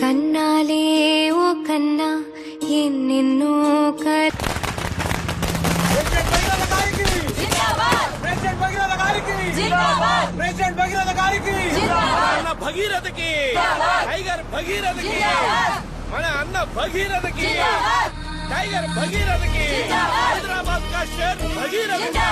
కన్నాలే ఓ కన్నా ఎన్నెన్నో భగీరథకి టైగర్ భగీరథకి మన అన్న భగీరథకి టైగర్ భగీరథకి హైదరాబాద్ కా షేర్ భగీరథకి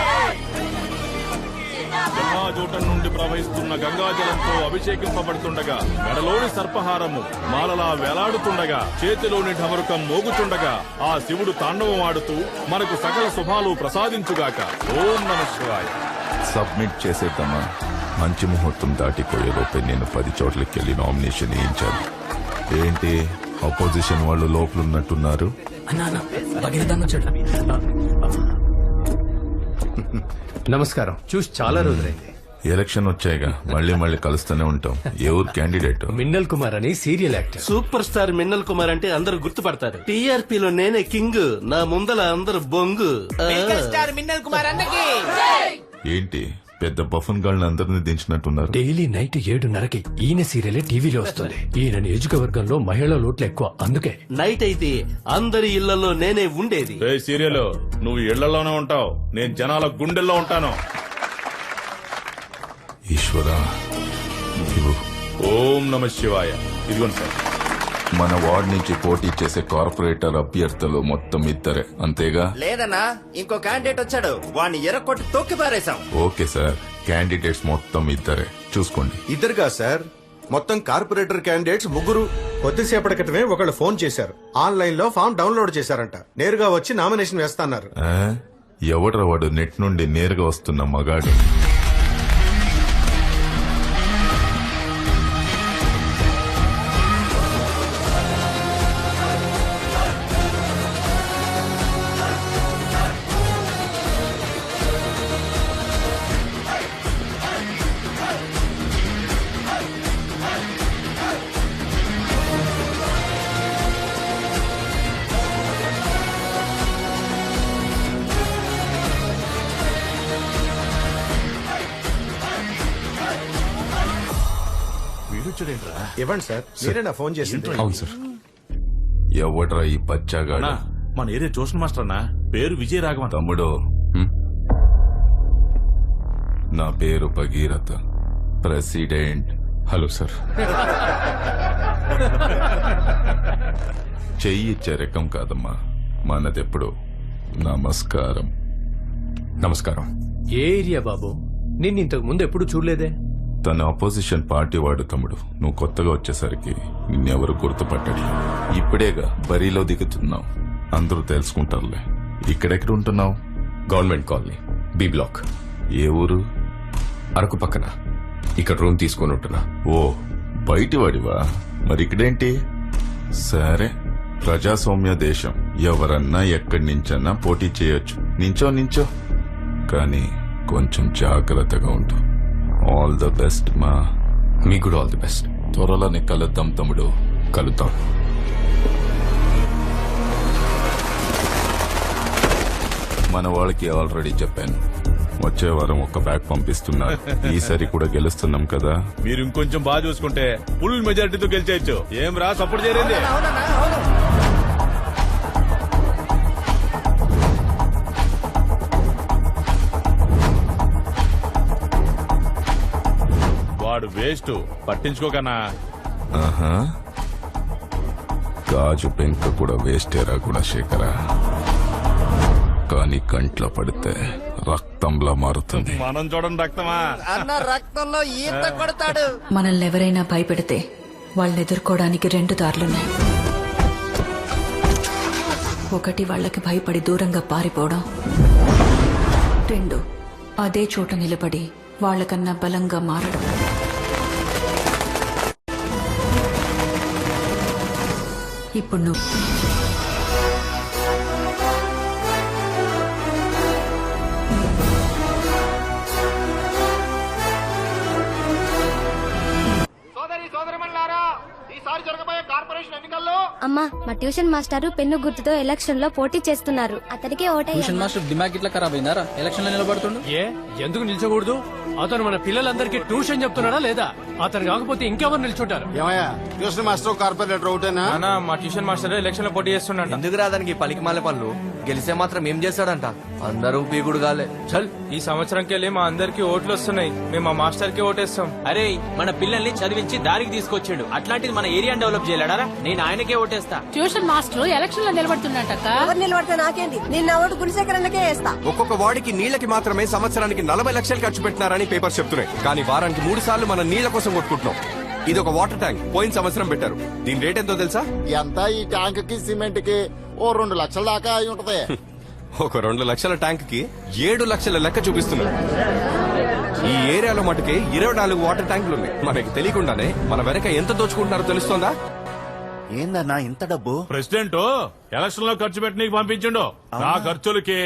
జూటం నుండి ప్రవహిస్తున్న గంగాజలంతో అభిషేకింపబడుతుండగా మెడలోని సర్పహారము మాలలా వేలాడుతుండగా చేతిలోని ఢమరుకం మోగుతుండగా ఆ శివుడు తాండవం ఆడుతూ మనకు సకల శుభాలు ప్రసాదించుగాక. ఓం నమః శివాయ. సబ్మిట్ చేసేద్దామా? మంచి ముహూర్తం దాటిపోయేలోపే నేను 10 చోట్లకి వెళ్ళి నామినేషన్ వేయించాను. ఏంటి అపోజిషన్ వాళ్ళు లోపలున్నట్టున్నారు? నమస్కారం. చూసి చాలా రోజులైంది. ఎలక్షన్ వచ్చాయిగా, మళ్ళీ కలుస్తూనే ఉంటాం. ఏ ఊరు క్యాండిడేట్? మిన్నల్ కుమార్ అని serial actor. Super star Minnal Kumar అంటే అందరూ గుర్తుపడతారు. టీఆర్పీలో నేనే కింగ్, నా ముందల అందరు బొంగు. స్టార్ మిన్నల్ కుమార్ అన్నకి ఏంటి పెద్ద బఫన్ గాళ్ళని అందరినీ దించినట్టున్నారు? డైలీ నైట్ 7:30కి ఈయన సీరియలే టీవీలో వస్తుంది. ఈయన నియోజకవర్గంలో మహిళా లోట్లు ఎక్కువ, అందుకే నైట్ అయితే అందరి ఇళ్లలో నేనే ఉండేది. సీరియల్ నువ్వు ఇళ్లలోనే ఉంటావు, నేను జనాల గుండెల్లో ఉంటాను. ఈశ్వరా, ఓం నమః శివాయ. ఇదిగోండి సార్. మన వార్డ్ నుంచి పోటీ చేసే కార్పొరేటర్ అభ్యర్థులు మొత్తం ఇద్దరే, అంతేగా? లేదన్నా, ఇంకో క్యాండిడేట్ వచ్చాడు, వాడిని ఎర్రకొట్టి తొక్కి పారేశాం. ఓకే సార్, క్యాండిడేట్స్ మొత్తం ఇద్దరే, చూసుకోండి. ఇద్దరుగా సార్, మొత్తం కార్పొరేటర్ క్యాండిడేట్స్ 3. కొద్దిసేపటి క్రితమే ఒకళ్ళు ఫోన్ చేశారు. ఆన్లైన్ లో ఫామ్ డౌన్లోడ్ చేశారంట. నేరుగా వచ్చి నామినేషన్ వేస్తాన్నారు. ఎవడ్రా వాడు నెట్ నుండి నేరుగా వస్తున్న మగాడు? ఇవ్వండి సార్, మీరేనా ఫోన్ చేసింది? అవును సార్. ఎవడ్రా ఈ బచ్చాగాడు? మన ఏరియా ట్యూషన్ మాస్టర్ అన్న, పేరు విజయ రాఘవన్. తమ్ముడు, నా పేరు భగీరథ, ప్రెసిడెంట్. Hello sir. చెయ్యి ఇచ్చే రకం కాదమ్మా మనదెప్పుడు. నమస్కారం. నమస్కారం. ఏ ఏరియా బాబు? నిన్ను ఇంతకు ముందు ఎప్పుడు చూడలేదే. తన అపోజిషన్ పార్టీ వాడు తమ్ముడు. నువ్వు కొత్తగా వచ్చేసరికి నిన్నెవరు గుర్తుపట్టడు. ఇప్పుడేగా బరిలో దిగుతున్నావు, అందరూ తెలుసుకుంటారులే. ఇక్కడెక్కడ ఉంటున్నావు? Government colony, B block. ఏ ఊరు? అరకు పక్కన. ఇక్కడ రూమ్ తీసుకొని ఉంటున్నా. ఓ, బయటి వాడివా? మరి ఇక్కడేంటి? సరే, ప్రజాస్వామ్య దేశం, ఎవరన్నా ఎక్కడి నుంచన్నా పోటీ చేయొచ్చు. నించో కానీ కొంచెం జాగ్రత్తగా ఉంటు. ఆల్ ద బెస్ట్ మా. మీకు కూడా ఆల్ ది బెస్ట్. త్వరలోనే కలుద్దాం తమ్ముడు. కలుద్దాం. మన వాళ్ళకి ఆల్రెడీ చెప్పాను, వచ్చే వారం ఒక బ్యాగ్ పంపిస్తున్నారు. ఈసారి కూడా గెలుస్తున్నాం కదా. మీరు ఇంకొంచెం బాగా చూసుకుంటే ఫుల్ మెజారిటీతో గెలిచేయచ్చు. ఏం రా, సపోర్ట్ చేయండి. వాడు వేస్ట్, పట్టించుకోకనా. ఆహా, గాజు పెంక కూడా వేస్టేరా గుణశేఖరా, కానీ కంట్లో పడితే రక్తంలా మారుతుంది. మనం చూడండి రక్తమా. అన్న రక్తంలో ఈత కొడతాడు. మనల్ని ఎవరైనా భయపెడితే వాళ్ళని ఎదుర్కోవడానికి 2 దారులున్నాయి. ఒకటి, వాళ్ళకి భయపడి దూరంగా పారిపోవడం. 2, అదే చోట నిలబడి వాళ్ళకన్నా బలంగా మారడం. ఇప్పుడు నువ్వు అమ్మా, మా ట్యూషన్ మాస్టారు పెన్ను గుర్తుతో ఎలక్షన్ లో పోటీ చేస్తున్నారు. అతడికే ఓటేయాలి. ట్యూషన్ మాస్టర్ దిమాగ్ ఇట్లా ఖరాబ్ అయిందారా? ఎలక్షన్ లో నిలబడుతుండు. ఏ ఎందుకు నిల్చోకూడదు? అతను మన పిల్లలందరికీ ట్యూషన్ చెప్తున్నాడా లేదా? అతను కాకపోతే ఇంకెవరు నిల్చుంటారు? ఏమయ్యా ట్యూషన్ మాస్టర్ కార్పొరేటర్ ఒకటేనా? మా ట్యూషన్ మాస్టర్ ఎలక్షన్ లో పోటీ చేస్తున్నా. ఎందుకు రాదానికి పలికి మాల పనులు? గెలిస్తే మాత్రం ఏం చేస్తాడంట? అందరూ పీకుడు గాలే. చల్, ఈ సంవత్సరంకి వెళ్ళి మా అందరికి ఓట్లు వస్తున్నాయి. మేము మా మాస్టర్ కి ఓటేస్తాం. అరే మన పిల్లల్ని చదివించి దారికి తీసుకొచ్చాడు, అట్లాంటిది మన ఏరియా డెవలప్ చేయలేడా? నేను ఆయనకే ఓటేస్తా. ట్యూషన్ మాస్టర్ ఎలక్షన్ లో నిలబడుతున్నట్టక్క. ఎవరు నిలబడితే నాకేంటి? నేను నా ఓటు గుణశేఖరన్నకే వేస్తా. ఒక్కొక్క వార్డుకి నీళ్లకి మాత్రమే సంవత్సరానికి 40 లక్షలు ఖర్చు పెట్టినారని పేపర్ చెప్తున్నాయి. కానీ వారానికి 3 సార్లు మనం నీళ్ల కోసం కొట్టుకుంటున్నాం. ఇది ఒక వాటర్ ట్యాంక్, పోయిన సంవత్సరం పెట్టారు. దీని రేట్ ఎంతో తెలుసా? ఎంత ఈ ట్యాంక్ కి సిమెంట్ కి ఓ 2 లక్షల దాకా అయి ఉంటది. ఒక 2 లక్షల ట్యాంక్ కి 7 లక్షల లెక్క చూపిస్తున్నారు. ఈ ఏరియాలో మటుకే 24 వాటర్ ట్యాంకులు ఉన్నాయి. మనకి తెలియకుండానే మన వెనక ఎంత దోచుకుంటున్నారో తెలుస్తోందా? ఏందన్నా ఇంత డబ్బు? ప్రెసిడెంట్ ఎలక్షన్ లో ఖర్చు పెట్టి నీకు పంపించిండు. నా ఖర్చులకి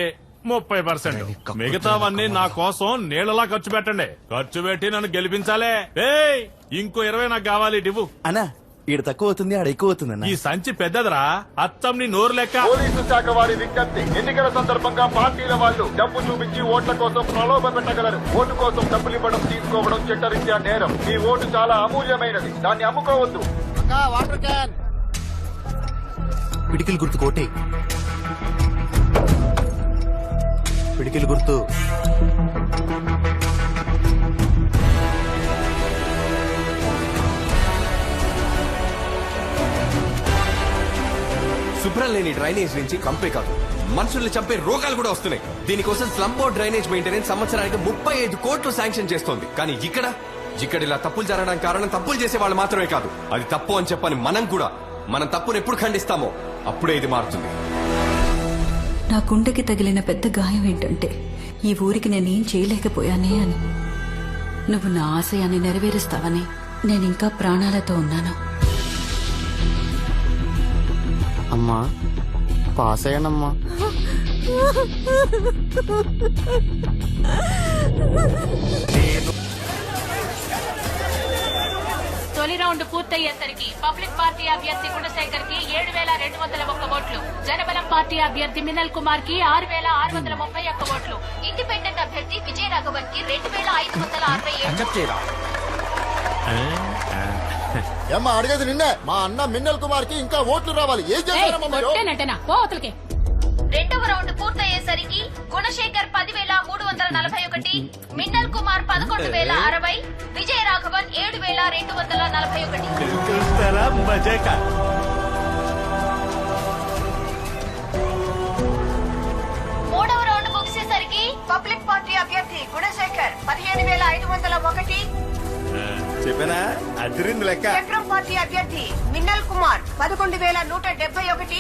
30%. మిగతావన్నీ నా కోసం నీళ్ళలా ఖర్చు పెట్టండి. ఖర్చు పెట్టి నన్ను గెలిపించాలే. ఏయ్, ఇంకో 20 నాకు కావాలి. ఇవ్వు. అన్నా ఈడ తక్కువ అవుతుంది, ఆడ ఎక్కువ అవుతుంది. ఈ సంచి పెద్దదిరా, అచ్చం నీ నోరు లెక్క. పోలీసు శాఖ వారి విజ్ఞప్తి: ఎన్నికల సందర్భంగా పార్టీల వాళ్ళు డబ్బు చూపించి ఓట్ల కోసం ప్రలోభ పెట్టగలరు. ఓటు కోసం డబ్బులు ఇవ్వడం తీసుకోవడం చట్టరీత్యా నేరం. ఈ ఓటు చాలా అమూల్యమైనది, దాన్ని అమ్ముకోవద్దు. వాటర్ క్యాన్ పిడికిలు గుర్తు కోటి. పిడికిలు గుర్తు. శుభ్రం లేని డ్రైనేజ్ నుంచి కంపే కాదు, మనుషుల్ని చంపే రోగాలు కూడా వస్తున్నాయి. దీనికోసం స్లమ్ బోర్డ్ డ్రైనేజ్ మెయింటెనెన్స్ సంవత్సరానికి 35 కోట్లు శాంక్షన్ చేస్తోంది. కానీ ఇక్కడ ఇలా తప్పులు జరగడానికి కారణం తప్పులు చేసే వాళ్ళు మాత్రమే కాదు, అది తప్పు అని చెప్పని మనం తప్పును ఎప్పుడు ఖండిస్తామో అప్పుడే ఇది మారుతుంది. నా గుండెకి తగిలిన పెద్ద గాయం ఏంటంటే ఈ ఊరికి నేనేం చేయలేకపోయానే అని. నువ్వు నా ఆశయాన్ని నెరవేరుస్తావని నేనింకా ప్రాణాలతో ఉన్నాను. అమ్మా పాస్ అయ్యానమ్మా. తొలి రౌండ్ పూర్తయ్యేసరికి పబ్లిక్ పార్టీ అభ్యర్థి గుణశేఖర్ కి 7,201 ఓట్లు, జనబలం పార్టీ అభ్యర్థి మినల్ కుమార్ కి 6,631 ఓట్లు, ఇండిపెండెంట్ అభ్యర్థి విజయ రాఘవన్ కి 2,567. ఏమ్మా అడిగేది నిన్నే. మా అన్న మిన్నల్ కుమార్ కి ఇంకా ఓట్లు రావాలి. ఏం చేస్తారమ్మా? రెండవ రౌండ్ పూర్తయ్యేసరికి గుణశేఖర్ 10,341, మిన్నల్ కుమార్ 11,060, విజయ రాఘవన్ 7,241. మూడవ రౌండ్ ముగిసేసరికి పబ్లిక్ పార్టీ అభ్యర్థి గుణశేఖర్ 15,501, చెప్పనా అదిరింది లెక్క. చక్రం పార్టీ అభ్యర్థి మిన్నల్ కుమార్ 11,171,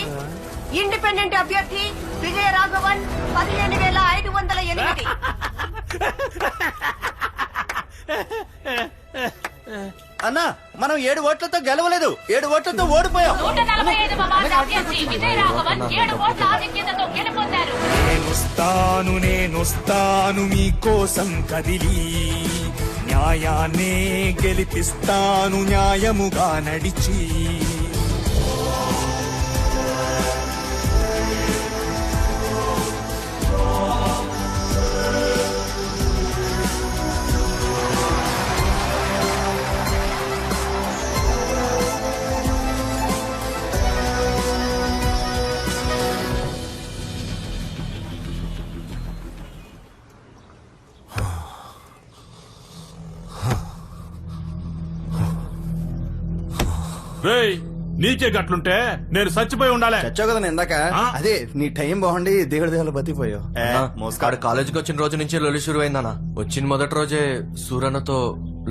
ఇండిపెండెంట్ అభ్యర్థి విజయ రాఘవన్ 15,508. అన్నా మనం 7 ఓట్లతో గెలవలేదు, 7 ఓట్లతో ఓడిపోయాం. 145వ వార్డు అభ్యర్థి విజయ రాఘవన్ 7 ఓట్ల ఆధిక్యతతో గెలుపొందారు. నేనొస్తాను మీకోసం కదిలి, న్యాయాన్నే గెలిపిస్తాను న్యాయముగా నడిచి. రేయ్, నీకే గట్లుంటే నేను చచ్చిపోయి ఉండాలి. చచ్చావు కదా ఇందాక. అదే నీ టైం బాగుండి దేవుడి దేవుళ్ళు బతికిపోయావు. మోస్కాడు కాలేజీకి వచ్చిన రోజు నుంచి లొల్లి షురు అయిందన్నా. వచ్చిన మొదటి రోజే సూరన్నతో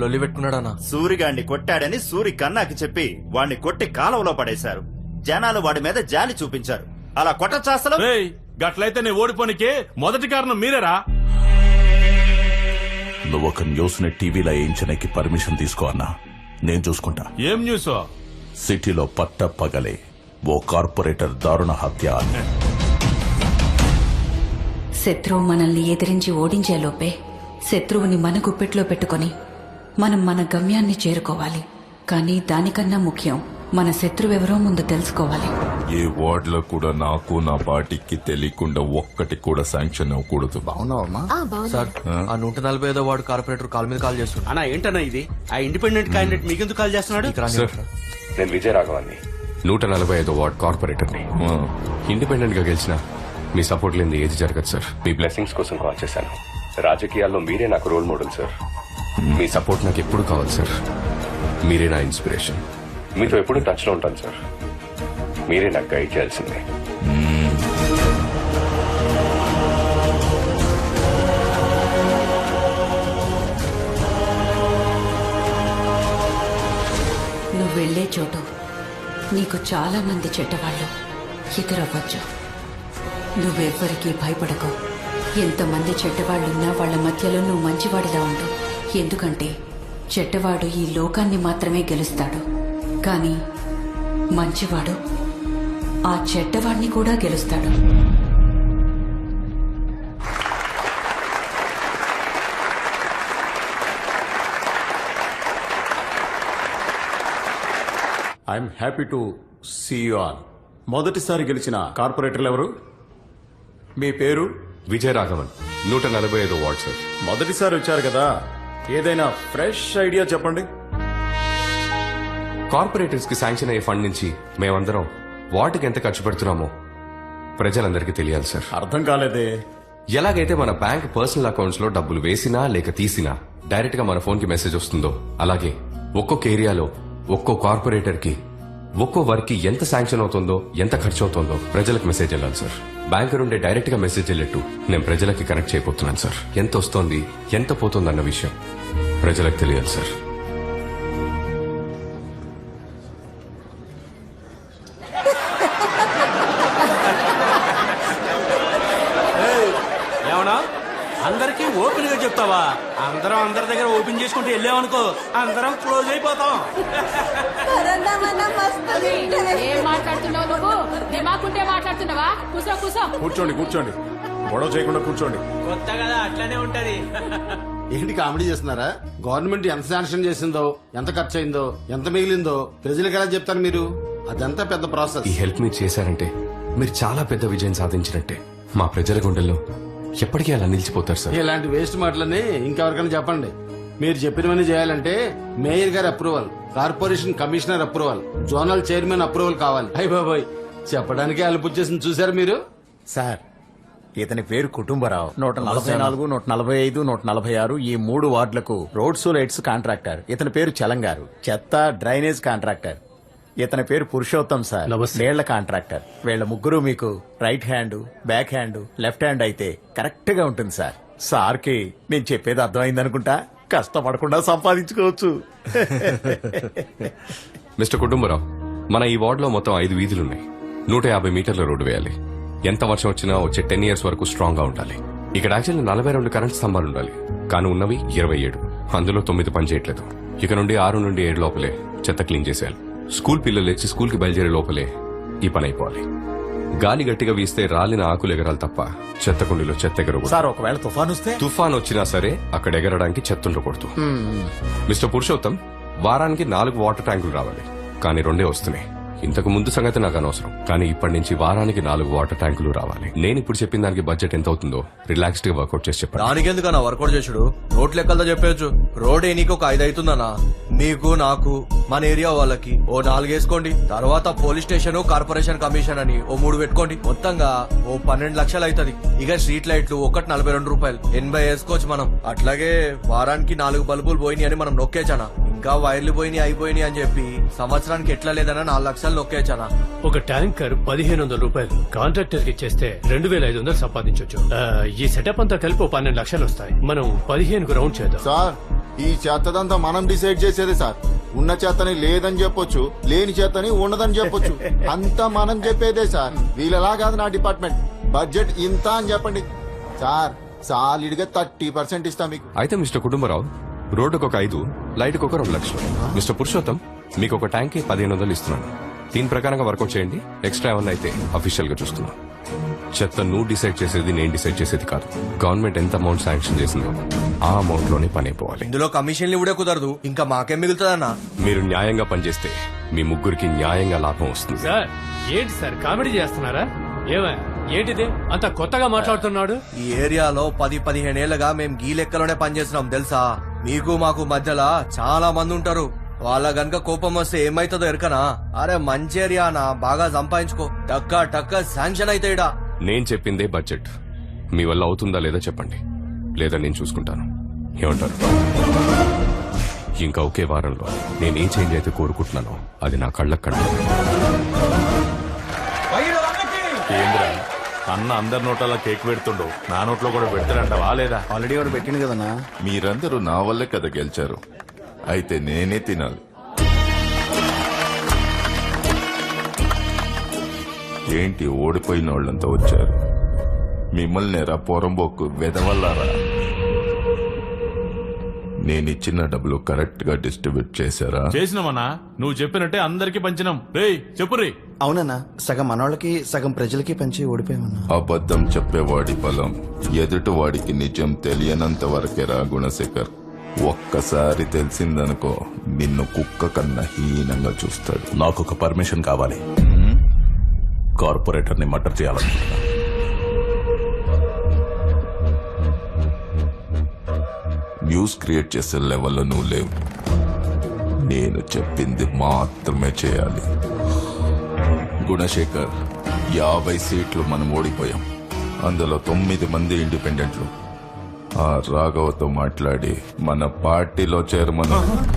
లొల్లి పెట్టుకున్నాడన్నా. సూరిగాడిని కొట్టాడని సూరి కన్నాకి చెప్పి వాడిని కొట్టి కాలువలో పడేశారు. జనాలు వాడి మీద జాలి చూపించారు. అలా కొట్టచాస్తలు. రేయ్, గట్లయితే నీ ఓడిపోనికి మొదటి కారణం మీరేరా. నువ్వు ఒక న్యూస్ ని టీవీలో వేయించడానికి పర్మిషన్ తీసుకో అన్నా, నేను చూసుకుంటా. ఏం న్యూస్? సిటీలో పట్ట పగలే ఓ కార్పొరేటర్ దారుణ హత్య. శత్రువు మనల్ని ఎదిరించి ఓడించేలోపే శత్రువుని మన గుప్పెట్లో పెట్టుకొని మనం మన గమ్యాన్ని చేరుకోవాలి. కానీ దానికన్నా ముఖ్యం మన శత్రువెవరో ముందు తెలుసుకోవాలి. ఏ వార్డులో కూడా నాకు నా పార్టీకి తెలియకుండా ఒక్కటి కూడా శాంక్షన్ అవ్వకూడదు. బాగున్నావమ్మా? సార్ ఆ 145 వార్డు కార్పొరేటర్ కాల్ మీద కాల్ చేస్తున్నాడు. అన్నా ఏంటన్నా ఇది? ఆ ఇండిపెండెంట్ క్యాండిడేట్ మీకెందుకు కాల్ చేస్తున్నాడు? సార్, నేను విజయరాఘవాన్ని 145 వార్డ్ కార్పొరేటర్ని. ఇండిపెండెంట్ గా గెలిచిన మీ సపోర్ట్ లేని ఏది జరగదు సార్. మీ బ్లెస్సింగ్స్ కోసం కాల్ చేశాను. రాజకీయాల్లో మీరే నాకు రోల్ మోడల్ సార్. మీ సపోర్ట్ నాకు ఎప్పుడు కావాలి సార్. మీరే నా ఇన్స్పిరేషన్. మీతో ఎప్పుడు టచ్ లో ఉంటాను సార్. మీరే నాకు గైడ్ చేయాల్సిందే. నువ్వు వెళ్లే చోటు నీకు చాలా మంది చెడ్డవాళ్ళు ఎదురవ్వచ్చు. నువ్వెవ్వరికీ భయపడకు. ఎంతమంది చెడ్డవాళ్లున్నా వాళ్ల మధ్యలో నువ్వు మంచివాడిలా ఉండు. ఎందుకంటే చెడ్డవాడు ఈ లోకాన్ని మాత్రమే గెలుస్తాడు, కానీ మంచివాడు ఆ చెడ్డవాడిని కూడా గెలుస్తాడు. I'm happy to see you all. మొదటిసారి గెలిచిన కార్పొరేటర్లు ఎవరు? మీ పేరు? Vijayaraghavan, 145 ward sir. మొదటిసారి వచ్చారు కదా, ఏదైనా ఫ్రెష్ ఐడియా చెప్పండి. కార్పొరేటర్స్ కి శాంక్షన్ అయ్యే ఫండ్ నుంచి మేమందరం వాటికి ఎంత ఖర్చు పెడుతున్నామో ప్రజలందరికీ తెలియాలి సార్. అర్థం కాలేదే. ఎలాగైతే మన బ్యాంక్ పర్సనల్ అకౌంట్స్ లో డబ్బులు వేసినా లేక తీసినా డైరెక్ట్ గా మన ఫోన్ కి మెసేజ్ వస్తుందో, అలాగే ఒక్కొక్క ఏరియాలో ఒక్కో కార్పొరేటర్ కి ఒక్కో వర్క్ కి ఎంత శాంక్షన్ అవుతుందో, ఎంత ఖర్చు అవుతుందో ప్రజలకు మెసేజ్ వెళ్ళాలి సార్. బ్యాంక్ నుండి డైరెక్ట్ గా మెసేజ్ వెళ్ళట్టు నేను ప్రజలకి కనెక్ట్ చేయబోతున్నాను సార్. ఎంత వస్తోంది, ఎంత పోతుంది అన్న విషయం ప్రజలకు తెలియాలి సార్. ఏమన్నా అందరికి ఓపెన్ గా చెప్తావా? అందరం అందరి దగ్గర ఓపెన్ చేసుకుంటూ వెళ్ళామనుకో అందరం క్లోజ్ అయిపోతాం. ఏం మాట్లాడుతున్నావు నువ్వు? దిమాకుంటే మాట్లాడుతున్నావా? కూసో కూసో. కూర్చోండి కూర్చోండి, గొడవ చేయకుండా కూర్చోండి. కొత్త కదా అట్లానే ఉంటది. ఏంటి కామెడీ చేస్తున్నారా? గవర్నమెంట్ ఎంత శాంక్షన్ చేసిందో, ఎంత ఖర్చు అయిందో, ఎంత మిగిలిందో ప్రజలకు ఎలా చెప్తారు మీరు? అదంతా పెద్ద ప్రాసెస్. ఈ హెల్ప్ మీరు చేశారంటే మీరు చాలా పెద్ద విజయం సాధించినట్టే. మా ప్రజల గుండెల్లో ఎప్పటికీ అలా నిలిచిపోతారు సార్. ఇలాంటి వేస్ట్ మాటలని ఇంకెవరికైనా చెప్పండి. మీరు చెప్పినవన్నీ చేయాలంటే మేయర్ గారి approval, corporation commissioner approval, zonal chairman approval కావాలి. అయ్య బాబోయ్, చెప్పడానికే అలుపుచ్చేసింది చూసారు మీరు. సార్, ఇతని పేరు కుటుంబరావు. 144, 145, 146 ఈ 3 వార్డులకు రోడ్స్ లైట్స్ కాంట్రాక్టర్. ఇతని పేరు చలంగారు, చెత్త డ్రైనేజ్ కాంట్రాక్టర్. ఇతని పేరు పురుషోత్తం సార్, నీళ్ల కాంట్రాక్టర్. వీళ్ళ ముగ్గురు మీకు right hand, back hand, left hand అయితే కరెక్ట్ గా ఉంటుంది సార్. సార్కి నేను చెప్పేది అర్థమైంది అనుకుంటా. కష్టపడకుండా సంపాదించుకోవచ్చు. మిస్టర్ కుటుంబరావు, మన ఈ వార్డులో మొత్తం 5 వీధులున్నాయి. 150 మీటర్ల రోడ్డు వేయాలి. ఎంత వర్షం వచ్చినా వచ్చే 10 years వరకు స్ట్రాంగ్ గా ఉండాలి. ఇక్కడ యాక్చువల్లీ 42 కరెంట్ స్తంభాలు ఉండాలి, కానీ ఉన్నవి 27. అందులో 9 పనిచేయట్లేదు. ఇక నుండి 6 నుండి 7 లోపలే చెత్త క్లీన్ చేసేయాలి. స్కూల్ పిల్లలు లేచి స్కూల్ కి బయలుదేరే లోపలే ఈ పని అయిపోవాలి. గాలి గట్టిగా వీస్తే రాలిన ఆకులు ఎగరాలి తప్ప చెత్త కుండీలో చెత్త ఎగరకూడదు. సార్, ఒకవేళ తుఫాన్ వస్తే? తుఫాన్ వచ్చినా సరే అక్కడ ఎగరడానికి చెత్త ఉండకూడదు. మిస్టర్ పురుషోత్తం, వారానికి 4 వాటర్ ట్యాంకులు రావాలి, కానీ 2 వస్తున్నాయి. ఇంతకు ముందు సంగతి నాకు అనవసరం, కానీ ఇప్పటి నుంచి వారానికి 4 వాటర్ ట్యాంకులు రావాలి. నేను ఇప్పుడు చెప్పిన దానికి బడ్జెట్ ఎంత అవుతుందో రిలాక్స్డ్ గా వర్కౌట్ చేసి చెప్పాను. దానికి ఎందుకన్నా వర్కౌట్ చేసుడు? నోట్ లెక్కలతో చెప్పచ్చు. రోడ్ నీకు ఒక 5 అవుతుందన్నా. మీకు, నాకు, మన ఏరియా వాళ్ళకి ఓ 4 వేసుకోండి. తర్వాత పోలీస్ స్టేషన్, కార్పొరేషన్ కమిషన్ అని ఓ 3 పెట్టుకోండి. మొత్తంగా ఓ 12 లక్షలు అవుతుంది. ఇక స్ట్రీట్ లైట్లు ఒకటి 42 రూపాయలు, 80 వేసుకోవచ్చు మనం. అట్లాగే వారానికి 4 బల్బులు పోయినాయి అని మనం నొక్కేచానా? ఇంకా వైర్లు పోయినాయి, అయిపోయినాయి అని చెప్పి సంవత్సరానికి ఎట్లా లేదన్నా 4 లక్షలు నొక్కేచానా? ఒక ట్యాంకర్ 1500 రూపాయలు కాంట్రాక్టర్ కి ఇచ్చేస్తే 2500 సంపాదించవచ్చు. ఈ సెటప్ అంతా కలిపి 12 లక్షలు వస్తాయి. మనం 15కు రౌండ్ చేద్దాం. సార్, ఈ చెత్తదంతా మనం డిసైడ్ చేసేది సార్. ఉన్న చెత్తని లేదని చెప్పొచ్చు, లేని చెత్తని ఉన్నదని చెప్పొచ్చు. అంతా మనం చెప్పేదే సార్. వీళ్ళలా కాదు నా డిపార్ట్మెంట్. బడ్జెట్ ఇంత అని చెప్పండి సార్. సాలిడ్గా 30% ఇస్తా మీకు. అయితే మిస్టర్ కుటుంబరావు, రోడ్డుకు ఒక 5, లైట్కి ఒక 2 లక్షలు. మిస్టర్ పురుషోత్తం, మీకు ఒక ట్యాంక్ 1500 ఇస్తున్నాను. దీని ప్రకారంగా వర్కౌట్ చేయండి. ఎక్స్ట్రా ఏమన్నా అయితే అఫీషియల్ గా చూస్తున్నాను. చెత్త నువ్వు డిసైడ్ చేసేది, నేను డిసైడ్ చేసేది కాదు. గవర్నమెంట్ ఎంత అమౌంట్ శాంక్షన్ చేసిందో ఆ అమౌంట్ లోనే పని అయిపోవాలి. ఇందులో కమిషన్లు ఇవ్వడే కుదరదు. ఇంకా మాకేం మిగులుతుందన్నా? మీరు న్యాయంగా పనిచేస్తే మీ ముగ్గురికి న్యాయంగా లాభం వస్తుంది. సార్ ఏంటి సార్ కామెడీ చేస్తున్నారా? ఏమా ఏంటిది అంత కొత్తగా మాట్లాడుతున్నాడు? ఈ ఏరియాలో 10-15 ఏళ్లుగా మేము గీ లెక్కలోనే పనిచేస్తున్నాం తెలుసా. మీకు మాకు మధ్యలో చాలా మంది ఉంటారు. వాళ్ళ గనక కోపం వస్తే ఏమైతుందో ఎరకనా? అరే మంచి ఏరియానా, బాగా సంపాదించుకో, టక్క టక్క శాంక్షన్ అయితే ఇడా. నేను చెప్పిందే బడ్జెట్. మీ వల్ల అవుతుందా లేదా చెప్పండి, లేదా నేను చూసుకుంటాను. ఏమంటారు? ఇంకా ఒకే వారంలో నేను ఏ చేంజ్ అయితే కోరుకుంటున్నానో అది నా కళ్ళకు కనబడాలి. ఏంద్రా అన్న అందరి నోట్ల కేక్ పెడుతుండో, నా నోట్లో కూడా పెడతాడంటావా లేదా? ఆల్రెడీ వాడు పెట్టింది కదన్నా. మీరందరూ నా వల్లే కదా గెలిచారు, అయితే నేనే తినాలి. ఏంటి ఓడిపోయిన వాళ్ళంతా వచ్చారు? మిమ్మల్ని రా పొరంబోకు వెదవల్లారా? నేనిచ్చిన డబ్బులు కరెక్ట్ గా డిస్ట్రిబ్యూట్ చేశారా? చేసినామన్నా, నువ్వు చెప్పినట్టే అందరికి పంచినాం. రేయ్ చెప్పురి. అవునన్నా, సగం మనోళ్ళకి సగం ప్రజలకి పంచి ఓడిపోయామన్నా. అబద్ధం చెప్పేవాడి బలం ఎదుటివాడికి నిజం తెలియనంత వరకేరా గుణశేఖర్. ఒక్కసారి తెలిసిందనుకో నిన్ను కుక్క కన్నా హీనంగా చూస్తాడు. నాకు ఒక పర్మిషన్ కావాలి. కార్పొరేటర్ ని మర్డర్ చేయాలనుకుంటున్నా. న్యూస్ క్రియేట్ చేసే లెవెల్లో నువ్వు లేవు. నేను చెప్పింది మాత్రమే చేయాలి. గుణశేఖర్, 50 సీట్లు మనం ఓడిపోయాం. అందులో 9 మంది ఇండిపెండెంట్లు. ఆ రాఘవతో మాట్లాడి మన పార్టీలో చేరమను.